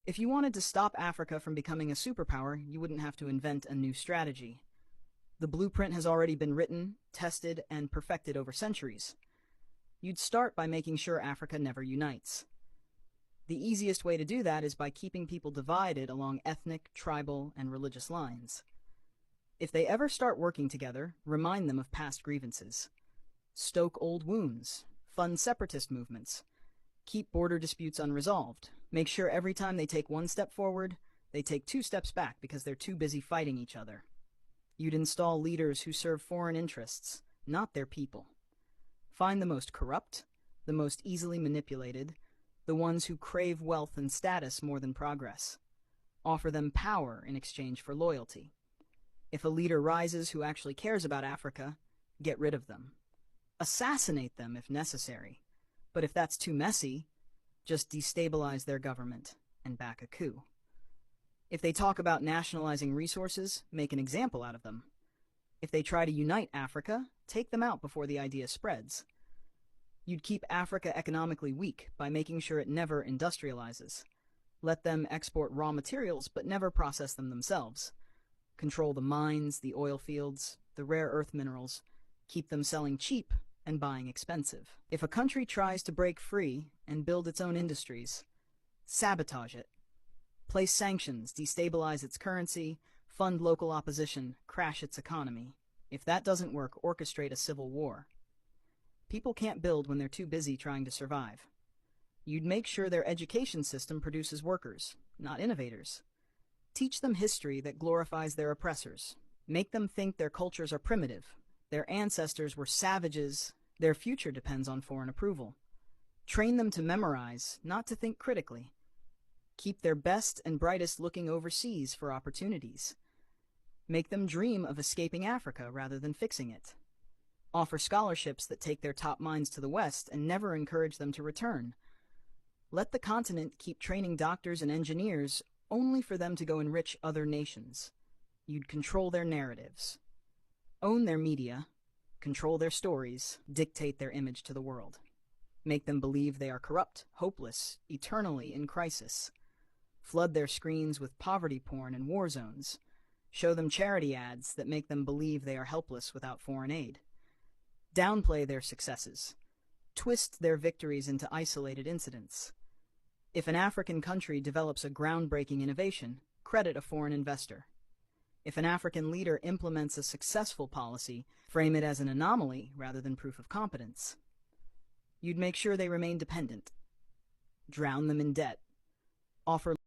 If you wanted to stop Africa from becoming a superpower, you wouldn't have to invent a new strategy. The blueprint has already been written, tested, and perfected over centuries. You'd start by making sure Africa never unites. The easiest way to do that is by keeping people divided along ethnic, tribal, and religious lines. If they ever start working together, remind them of past grievances. Stoke old wounds, fund separatist movements, keep border disputes unresolved. Make sure every time they take one step forward, they take 2 steps back because they're too busy fighting each other. You'd install leaders who serve foreign interests, not their people. Find the most corrupt, the most easily manipulated, the ones who crave wealth and status more than progress. Offer them power in exchange for loyalty. If a leader rises who actually cares about Africa, get rid of them. Assassinate them if necessary. But if that's too messy, just destabilize their government and back a coup. If they talk about nationalizing resources, make an example out of them. If they try to unite Africa, take them out before the idea spreads. You'd keep Africa economically weak by making sure it never industrializes. Let them export raw materials but never process them themselves. Control the mines, the oil fields, the rare earth minerals. Keep them selling cheap and buying expensive. If a country tries to break free and build its own industries, sabotage it. Place sanctions, destabilize its currency, fund local opposition, crash its economy. If that doesn't work, orchestrate a civil war. People can't build when they're too busy trying to survive. You'd make sure their education system produces workers, not innovators. Teach them history that glorifies their oppressors. Make them think their cultures are primitive. Their ancestors were savages. Their future depends on foreign approval. Train them to memorize, not to think critically. Keep their best and brightest looking overseas for opportunities. Make them dream of escaping Africa rather than fixing it. Offer scholarships that take their top minds to the West and never encourage them to return. Let the continent keep training doctors and engineers only for them to go enrich other nations. You'd control their narratives. Own their media, control their stories, dictate their image to the world. Make them believe they are corrupt, hopeless, eternally in crisis. Flood their screens with poverty porn and war zones. Show them charity ads that make them believe they are helpless without foreign aid. Downplay their successes. Twist their victories into isolated incidents. If an African country develops a groundbreaking innovation, credit a foreign investor. If an African leader implements a successful policy, frame it as an anomaly rather than proof of competence. You'd make sure they remain dependent. Drown them in debt. Offer